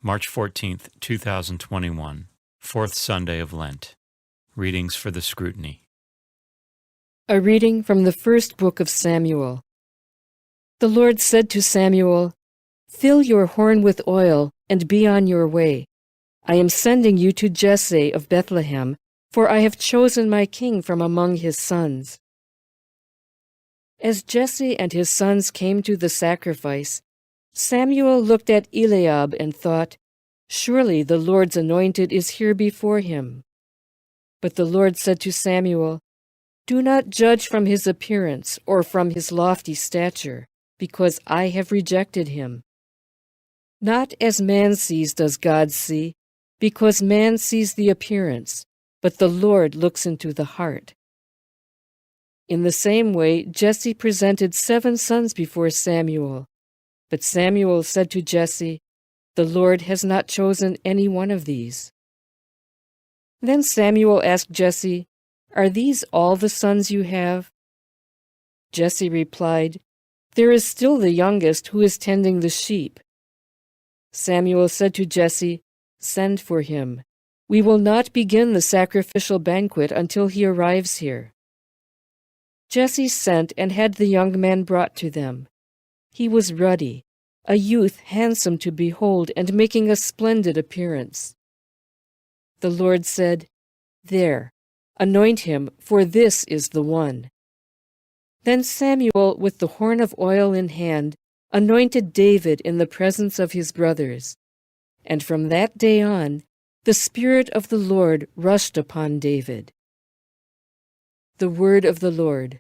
March 14th, 2021, Fourth Sunday of Lent. Readings for the Scrutiny. A reading from the first book of Samuel. The Lord said to Samuel, "Fill your horn with oil and be on your way. I am sending you to Jesse of Bethlehem, for I have chosen my king from among his sons." As Jesse and his sons came to the sacrifice, Samuel looked at Eliab and thought, "Surely the Lord's anointed is here before him." But the Lord said to Samuel, "Do not judge from his appearance or from his lofty stature, because I have rejected him. Not as man sees does God see, because man sees the appearance, but the Lord looks into the heart." In the same way, Jesse presented 7 sons before Samuel. But Samuel said to Jesse, "The Lord has not chosen any one of these." Then Samuel asked Jesse, "Are these all the sons you have?" Jesse replied, "There is still the youngest who is tending the sheep." Samuel said to Jesse, "Send for him. We will not begin the sacrificial banquet until he arrives here." Jesse sent and had the young man brought to them. He was ruddy, a youth handsome to behold and making a splendid appearance. The Lord said, "There, anoint him, for this is the one." Then Samuel, with the horn of oil in hand, anointed David in the presence of his brothers. And from that day on, the Spirit of the Lord rushed upon David. The word of the Lord.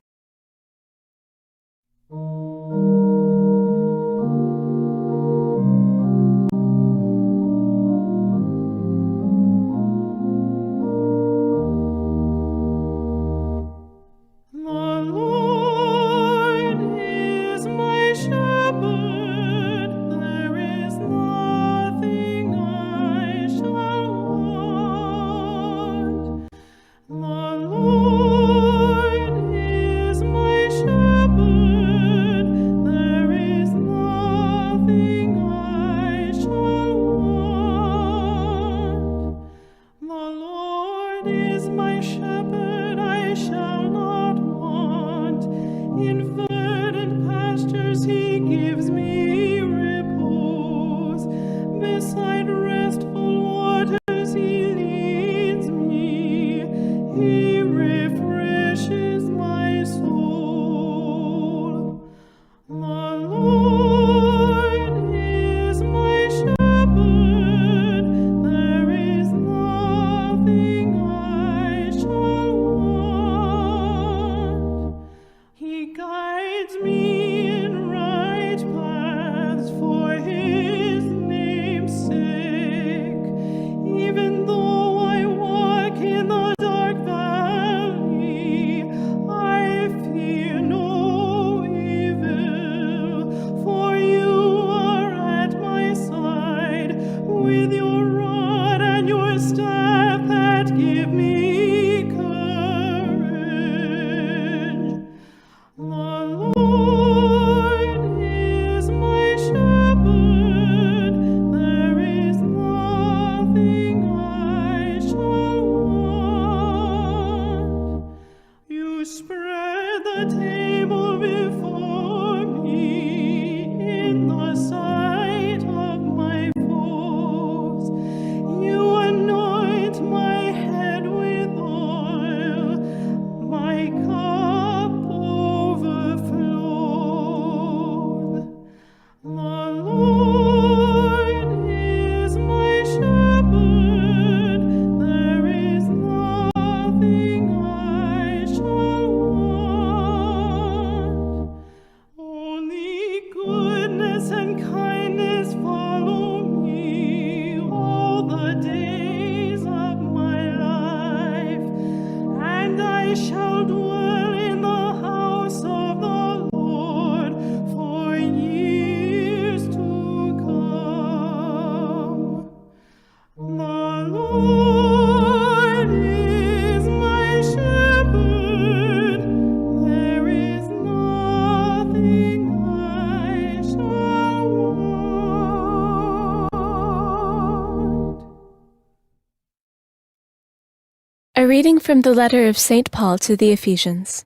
reading from the letter of St. Paul to the Ephesians.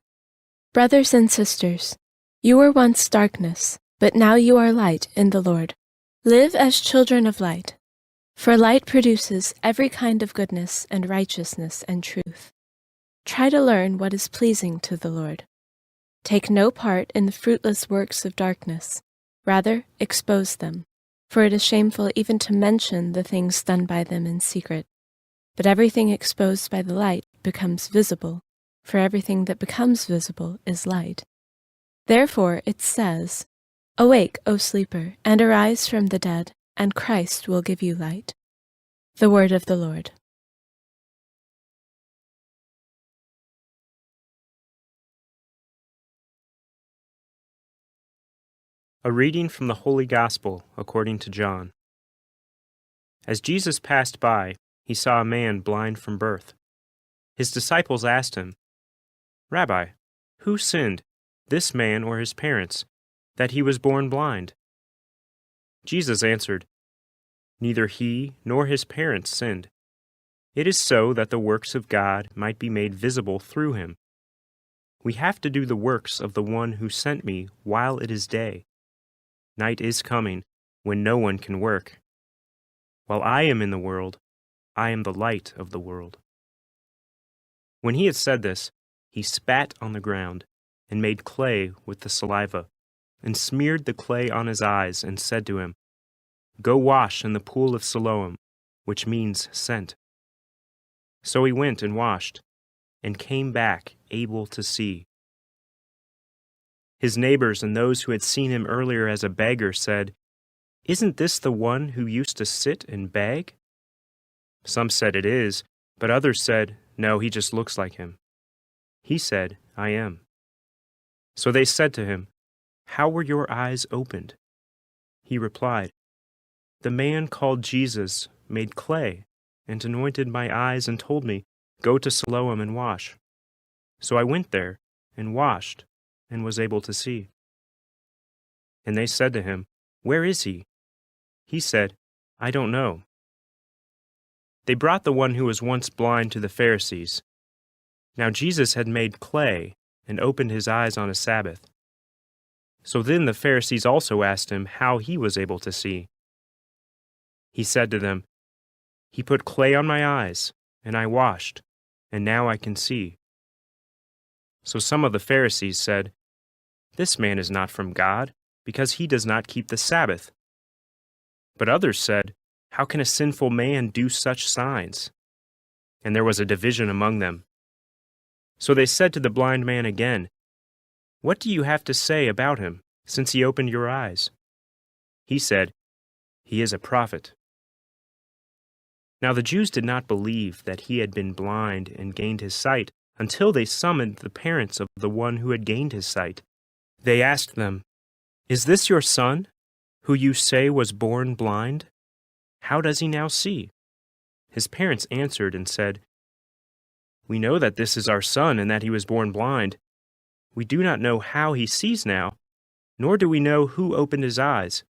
Brothers and sisters, you were once darkness, but now you are light in the Lord. Live as children of light, for light produces every kind of goodness and righteousness and truth. Try to learn what is pleasing to the Lord. Take no part in the fruitless works of darkness. Rather, expose them, for it is shameful even to mention the things done by them in secret. But everything exposed by the light becomes visible, for everything that becomes visible is light. Therefore it says, "Awake, O sleeper, and arise from the dead, and Christ will give you light." The word of the Lord. A reading from the Holy Gospel according to John. As Jesus passed by, he saw a man blind from birth. His disciples asked him, "Rabbi, who sinned, this man or his parents, that he was born blind?" Jesus answered, "Neither he nor his parents sinned. It is so that the works of God might be made visible through him. We have to do the works of the one who sent me while it is day. Night is coming, when no one can work. While I am in the world, I am the light of the world." When he had said this, he spat on the ground, and made clay with the saliva, and smeared the clay on his eyes, and said to him, "Go wash in the pool of Siloam," which means sent. So he went and washed, and came back able to see. His neighbors and those who had seen him earlier as a beggar said, "Isn't this the one who used to sit and beg?" Some said it is, but others said, "No, he just looks like him." He said, "I am." So they said to him, "How were your eyes opened?" He replied, "The man called Jesus made clay and anointed my eyes and told me, 'Go to Siloam and wash.' So I went there and washed and was able to see." And they said to him, "Where is he?" He said, "I don't know." They brought the one who was once blind to the Pharisees. Now Jesus had made clay and opened his eyes on a Sabbath. So then the Pharisees also asked him how he was able to see. He said to them, "He put clay on my eyes, and I washed, and now I can see." So some of the Pharisees said, "This man is not from God, because he does not keep the Sabbath." But others said, "How can a sinful man do such signs?" And there was a division among them. So they said to the blind man again, "What do you have to say about him, since he opened your eyes?" He said, "He is a prophet." Now the Jews did not believe that he had been blind and gained his sight until they summoned the parents of the one who had gained his sight. They asked them, "Is this your son, who you say was born blind? How does he now see?" His parents answered and said, "We know that this is our son and that he was born blind. We do not know how he sees now, nor do we know who opened his eyes.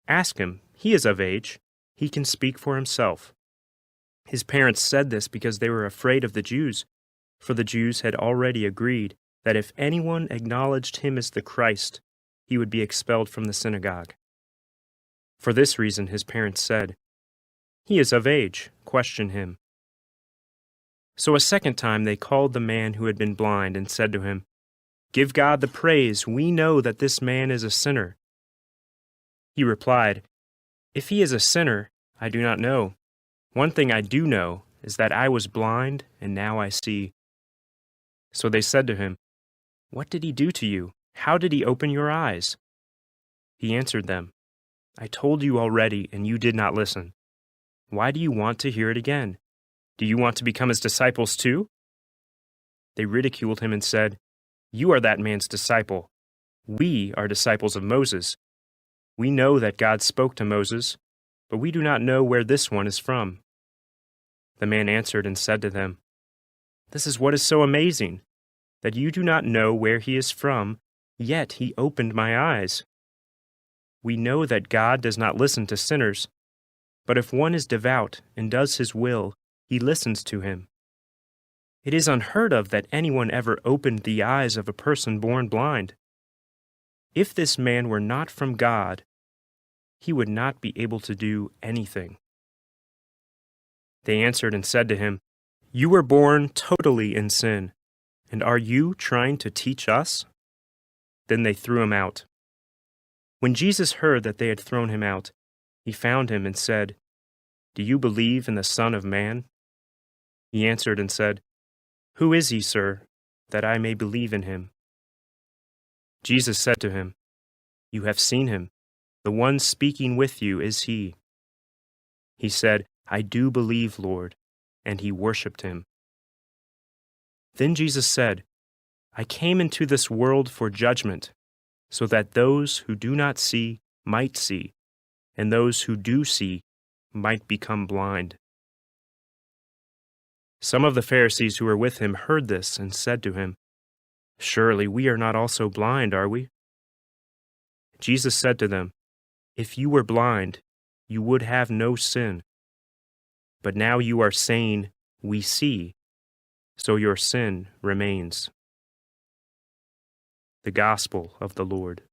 Ask him, he is of age. He can speak for himself." His parents said this because they were afraid of the Jews, for the Jews had already agreed that if anyone acknowledged him as the Christ, he would be expelled from the synagogue. For this reason his parents said, "He is of age, question him." So a second time they called the man who had been blind and said to him, "Give God the praise, we know that this man is a sinner." He replied, "If he is a sinner, I do not know. One thing I do know is that I was blind and now I see." So they said to him, "What did he do to you? How did he open your eyes?" He answered them, "I told you already and you did not listen. Why do you want to hear it again? Do you want to become his disciples too?" They ridiculed him and said, "You are that man's disciple. We are disciples of Moses. We know that God spoke to Moses, but we do not know where this one is from." The man answered and said to them, "This is what is so amazing, that you do not know where he is from, yet he opened my eyes. We know that God does not listen to sinners, but if one is devout and does his will, he listens to him." It is unheard of that anyone ever opened the eyes of a person born blind. If this man were not from God, he would not be able to do anything." They answered and said to him, "You were born totally in sin, and are you trying to teach us?" Then they threw him out. When Jesus heard that they had thrown him out, he found him and said, "Do you believe in the Son of Man?" He answered and said, "Who is he, sir, that I may believe in him?" Jesus said to him, "You have seen him. The one speaking with you is he." He said, "I do believe, Lord," and he worshipped him. Then Jesus said, "I came into this world for judgment, so that those who do not see might see, and those who do see might become blind." Some of the Pharisees who were with him heard this and said to him, "Surely we are not also blind, are we?" Jesus said to them, "If you were blind, you would have no sin. But now you are saying, 'We see,' so your sin remains." The Gospel of the Lord.